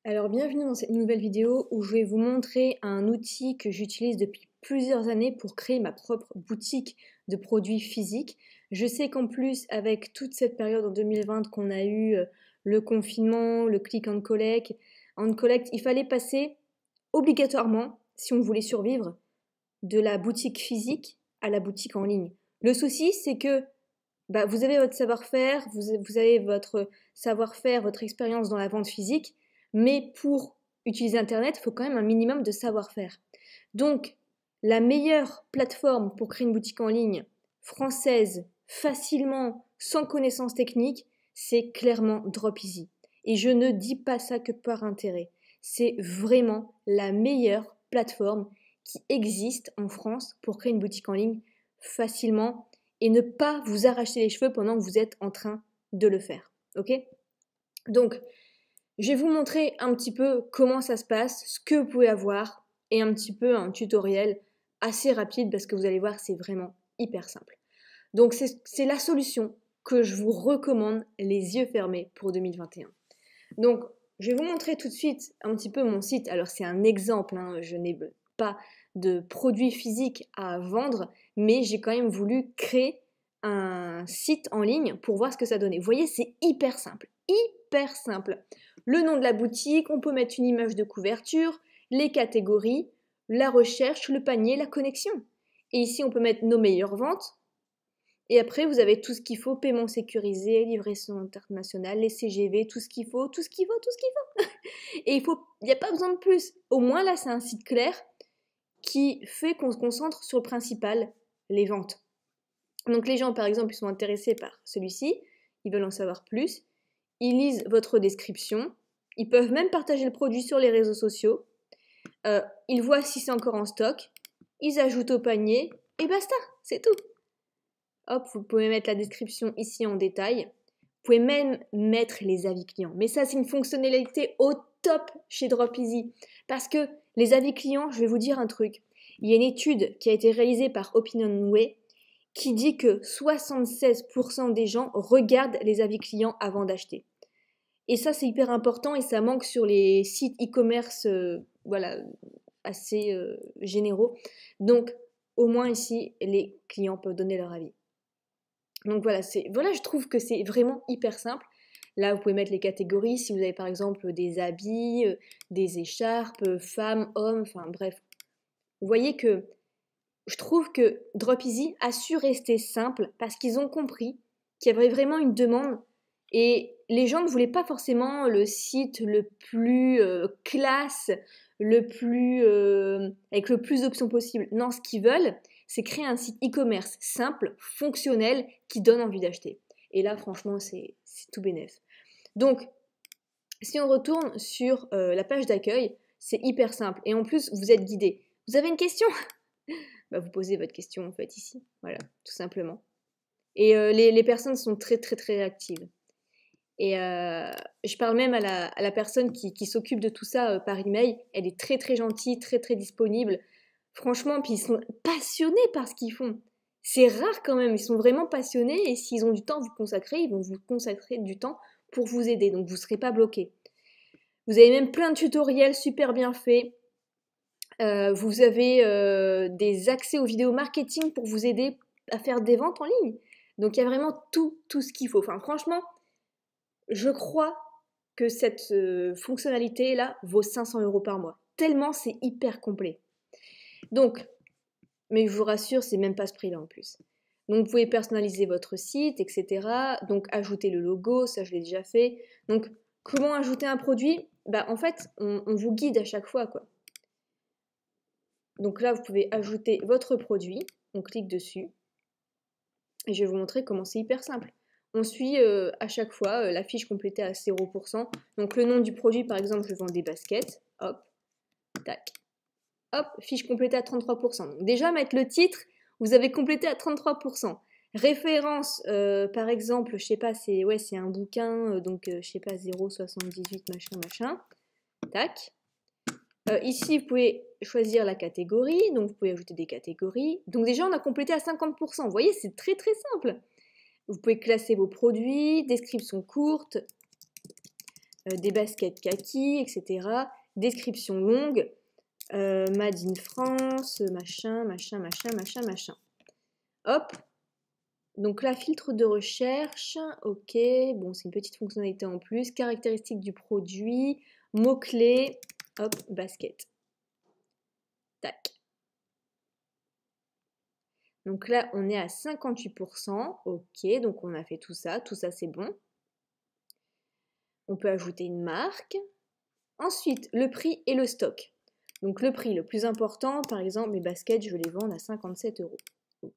Alors bienvenue dans cette nouvelle vidéo où je vais vous montrer un outil que j'utilise depuis plusieurs années pour créer ma propre boutique de produits physiques. Je sais qu'en plus avec toute cette période en 2020 qu'on a eu le confinement, le click and collect, il fallait passer obligatoirement, si on voulait survivre, de la boutique physique à la boutique en ligne. Le souci c'est que vous avez votre savoir-faire, vous avez votre savoir-faire, votre expérience dans la vente physique, mais pour utiliser Internet, il faut quand même un minimum de savoir-faire. Donc, la meilleure plateforme pour créer une boutique en ligne française, facilement, sans connaissances techniques, c'est clairement Dropeasy. Et je ne dis pas ça que par intérêt. C'est vraiment la meilleure plateforme qui existe en France pour créer une boutique en ligne facilement et ne pas vous arracher les cheveux pendant que vous êtes en train de le faire. Ok ? Donc, je vais vous montrer un petit peu comment ça se passe, ce que vous pouvez avoir et un petit peu un tutoriel assez rapide parce que vous allez voir, c'est vraiment hyper simple. Donc, c'est la solution que je vous recommande les yeux fermés pour 2021. Donc, je vais vous montrer tout de suite un petit peu mon site. Alors, c'est un exemple, hein, je n'ai pas de produits physiques à vendre, mais j'ai quand même voulu créer un site en ligne pour voir ce que ça donnait. Vous voyez, c'est hyper simple, hyper simple. Le nom de la boutique, on peut mettre une image de couverture, les catégories, la recherche, le panier, la connexion. Et ici, on peut mettre nos meilleures ventes. Et après, vous avez tout ce qu'il faut, paiement sécurisé, livraison internationale, les CGV, tout ce qu'il faut, tout ce qu'il faut, tout ce qu'il faut. Et il n'y a pas besoin de plus. Au moins, là, c'est un site clair qui fait qu'on se concentre sur le principal, les ventes. Donc les gens, par exemple, ils sont intéressés par celui-ci, ils veulent en savoir plus, ils lisent votre description, ils peuvent même partager le produit sur les réseaux sociaux, ils voient si c'est encore en stock, ils ajoutent au panier, et basta, c'est tout. Hop, vous pouvez mettre la description ici en détail. Vous pouvez même mettre les avis clients. Mais ça, c'est une fonctionnalité au top chez Dropeasy. Parce que les avis clients, je vais vous dire un truc. Il y a une étude qui a été réalisée par Opinionway qui dit que 76% des gens regardent les avis clients avant d'acheter. Et ça, c'est hyper important et ça manque sur les sites e-commerce assez généraux. Donc, au moins ici, les clients peuvent donner leur avis. Donc voilà, je trouve que c'est vraiment hyper simple. Là, vous pouvez mettre les catégories, si vous avez par exemple des habits, des écharpes, femmes, hommes, enfin bref. Vous voyez que je trouve que Dropeasy a su rester simple parce qu'ils ont compris qu'il y avait vraiment une demande et les gens ne voulaient pas forcément le site le plus classe, avec le plus d'options possibles. Non, ce qu'ils veulent, c'est créer un site e-commerce simple, fonctionnel, qui donne envie d'acheter. Et là, franchement, c'est tout bénef. Donc, si on retourne sur la page d'accueil, c'est hyper simple. Et en plus, vous êtes guidé. Vous avez une question ? Vous posez votre question en fait ici. Voilà, tout simplement. Et les personnes sont très très très réactives. Et je parle même à la personne qui s'occupe de tout ça par email. Elle est très très gentille, très très disponible. Franchement, puis ils sont passionnés par ce qu'ils font. C'est rare quand même, ils sont vraiment passionnés et s'ils ont du temps à vous consacrer, ils vont vous consacrer du temps pour vous aider. Donc vous ne serez pas bloqué. Vous avez même plein de tutoriels super bien faits. Vous avez des accès aux vidéos marketing pour vous aider à faire des ventes en ligne. Donc il y a vraiment tout ce qu'il faut. Enfin franchement, je crois que cette fonctionnalité-là vaut 500 € par mois. Tellement c'est hyper complet. Donc, mais je vous rassure, c'est même pas ce prix-là en plus. Donc vous pouvez personnaliser votre site, etc. Donc ajouter le logo, ça je l'ai déjà fait. Donc comment ajouter un produit ? En fait, on vous guide à chaque fois, quoi. Donc là, vous pouvez ajouter votre produit. On clique dessus. Et je vais vous montrer comment c'est hyper simple. On suit à chaque fois la fiche complétée à 0%. Donc le nom du produit, par exemple, je vends des baskets. Hop, tac. Hop, fiche complétée à 33%. Donc déjà, mettre le titre, vous avez complété à 33%. Référence, par exemple, je sais pas, c'est un bouquin, donc je sais pas, 0,78 machin. Tac. Ici, vous pouvez choisir la catégorie, donc vous pouvez ajouter des catégories. Donc déjà, on a complété à 50%. Vous voyez, c'est très très simple. Vous pouvez classer vos produits, description courte, des baskets kaki, etc. Description longue, Made in France, machin, machin, machin, machin, machin. Hop. Donc là, filtre de recherche, ok, bon, c'est une petite fonctionnalité en plus. Caractéristiques du produit, mots-clés, hop, basket. Tac. Donc là, on est à 58%, ok, donc on a fait tout ça c'est bon. On peut ajouter une marque. Ensuite, le prix et le stock. Donc le prix le plus important, par exemple, mes baskets, je vais les vendre à 57 €. Ok.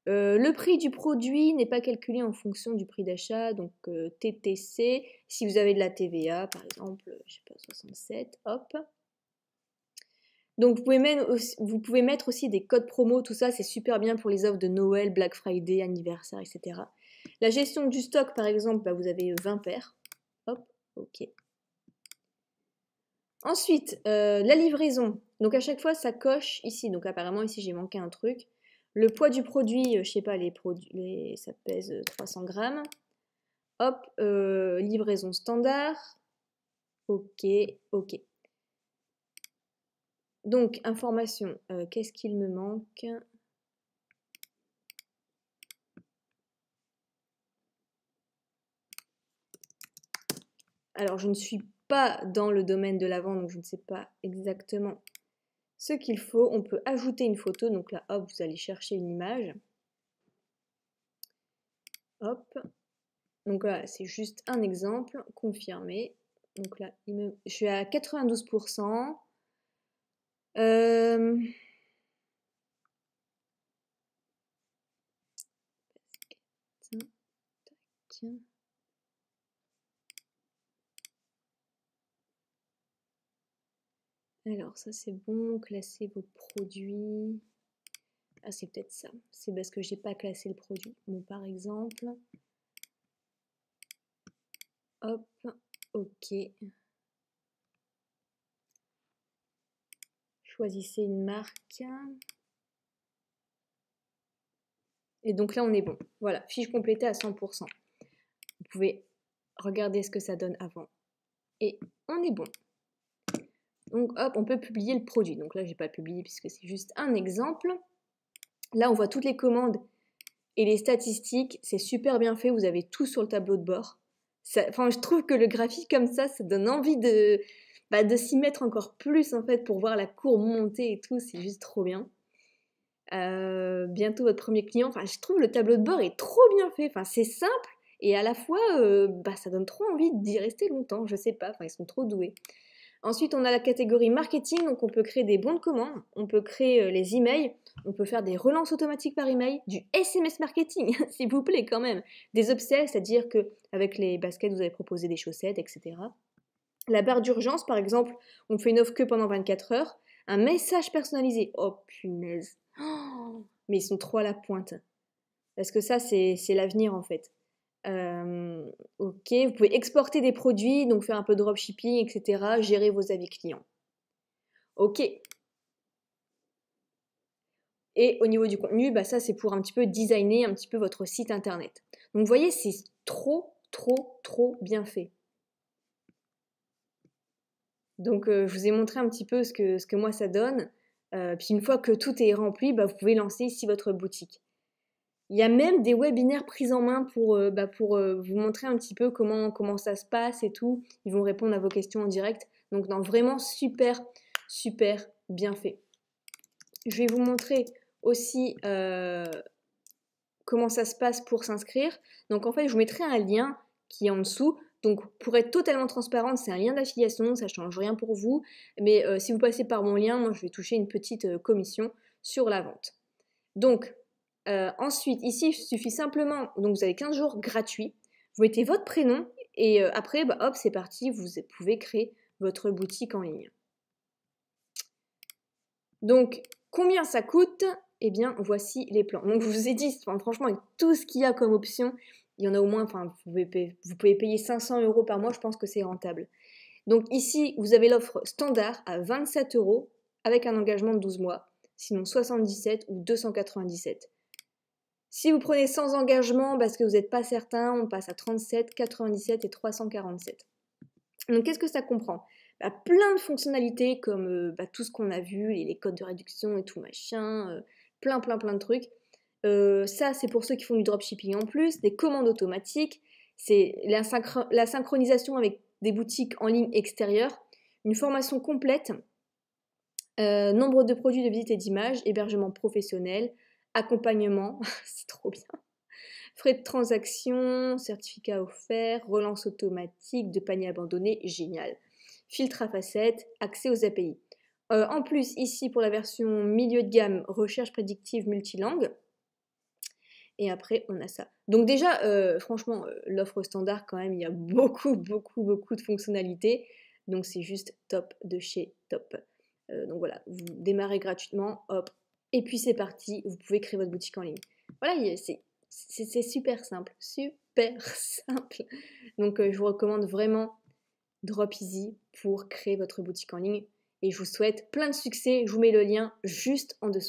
Le prix du produit n'est pas calculé en fonction du prix d'achat, donc TTC. Si vous avez de la TVA, par exemple, je sais pas, 67, hop. Donc vous pouvez mettre aussi des codes promo, tout ça, c'est super bien pour les offres de Noël, Black Friday, anniversaire, etc. La gestion du stock, par exemple, bah, vous avez 20 paires. Hop, ok. Ensuite, la livraison. Donc à chaque fois, ça coche ici. Donc apparemment, ici, j'ai manqué un truc. Le poids du produit, je sais pas, ça pèse 300 grammes. Hop, livraison standard. Ok, ok. Donc, information, qu'est-ce qu'il me manque? Alors, je ne suis pas dans le domaine de la vente, donc je ne sais pas exactement ce qu'il faut. On peut ajouter une photo, donc là, hop, vous allez chercher une image. Hop. Donc là, c'est juste un exemple, confirmé. Donc là, je suis à 92%. Alors, ça c'est bon, classer vos produits. Ah, c'est peut-être ça. C'est parce que j'ai pas classé le produit. Bon, par exemple. Hop, ok. Choisissez une marque. Et donc là, on est bon. Voilà, fiche complétée à 100%. Vous pouvez regarder ce que ça donne avant. Et on est bon. Donc hop, on peut publier le produit. Donc là, j'ai pas publié puisque c'est juste un exemple. Là, on voit toutes les commandes et les statistiques. C'est super bien fait. Vous avez tout sur le tableau de bord. Enfin, je trouve que le graphique comme ça donne envie de s'y mettre encore plus en fait pour voir la courbe monter et tout. C'est juste trop bien. Bientôt votre premier client. Enfin, je trouve le tableau de bord est trop bien fait. Enfin, c'est simple et à la fois, ça donne trop envie d'y rester longtemps. Je sais pas. Enfin, ils sont trop doués. Ensuite, on a la catégorie marketing, donc on peut créer des bons de commande, on peut créer les emails, on peut faire des relances automatiques par email, du SMS marketing, s'il vous plaît quand même, des upsells, c'est-à-dire qu'avec les baskets, vous allez proposer des chaussettes, etc. La barre d'urgence, par exemple, on fait une offre que pendant 24 heures, un message personnalisé, oh punaise, oh, mais ils sont trop à la pointe, parce que ça, c'est l'avenir en fait. Ok, vous pouvez exporter des produits, donc faire un peu de dropshipping, etc. Gérer vos avis clients. Ok. Et au niveau du contenu, ça c'est pour un petit peu designer un petit peu votre site internet. Donc vous voyez, c'est trop, trop, trop bien fait. Donc je vous ai montré un petit peu ce que moi ça donne. Puis une fois que tout est rempli, vous pouvez lancer ici votre boutique. Il y a même des webinaires pris en main pour vous montrer un petit peu comment ça se passe et tout. Ils vont répondre à vos questions en direct. Donc non, vraiment super, super bien fait. Je vais vous montrer aussi comment ça se passe pour s'inscrire. Donc en fait, je vous mettrai un lien qui est en dessous. Donc pour être totalement transparente, c'est un lien d'affiliation, ça ne change rien pour vous. Mais si vous passez par mon lien, moi je vais toucher une petite commission sur la vente. Donc ensuite, ici, il suffit simplement, donc vous avez 15 jours gratuits, vous mettez votre prénom et après, hop, c'est parti, vous pouvez créer votre boutique en ligne. Donc, combien ça coûte? Eh bien, voici les plans. Donc, je vous ai dit, franchement, avec tout ce qu'il y a comme option, il y en a au moins, vous pouvez payer 500 € par mois, je pense que c'est rentable. Donc ici, vous avez l'offre standard à 27 € avec un engagement de 12 mois, sinon 77 ou 297. Si vous prenez sans engagement parce que vous n'êtes pas certain, on passe à 37, 97 et 347. Donc qu'est-ce que ça comprend? Plein de fonctionnalités comme tout ce qu'on a vu, les codes de réduction et tout machin, plein de trucs. Ça, c'est pour ceux qui font du dropshipping en plus, des commandes automatiques, c'est la synchronisation avec des boutiques en ligne extérieures, une formation complète, nombre de produits de visite et d'images, hébergement professionnel, accompagnement, c'est trop bien, frais de transaction, certificat offert, relance automatique de panier abandonné, génial, filtre à facettes, accès aux API. En plus, ici, pour la version milieu de gamme, recherche prédictive multilangue. Et après, on a ça. Donc déjà, franchement, l'offre standard, quand même, il y a beaucoup de fonctionnalités. Donc c'est juste top de chez top. Donc voilà, vous démarrez gratuitement, hop, et puis c'est parti, vous pouvez créer votre boutique en ligne. Voilà, c'est super simple, super simple. Donc je vous recommande vraiment Dropeasy pour créer votre boutique en ligne. Et je vous souhaite plein de succès, je vous mets le lien juste en dessous.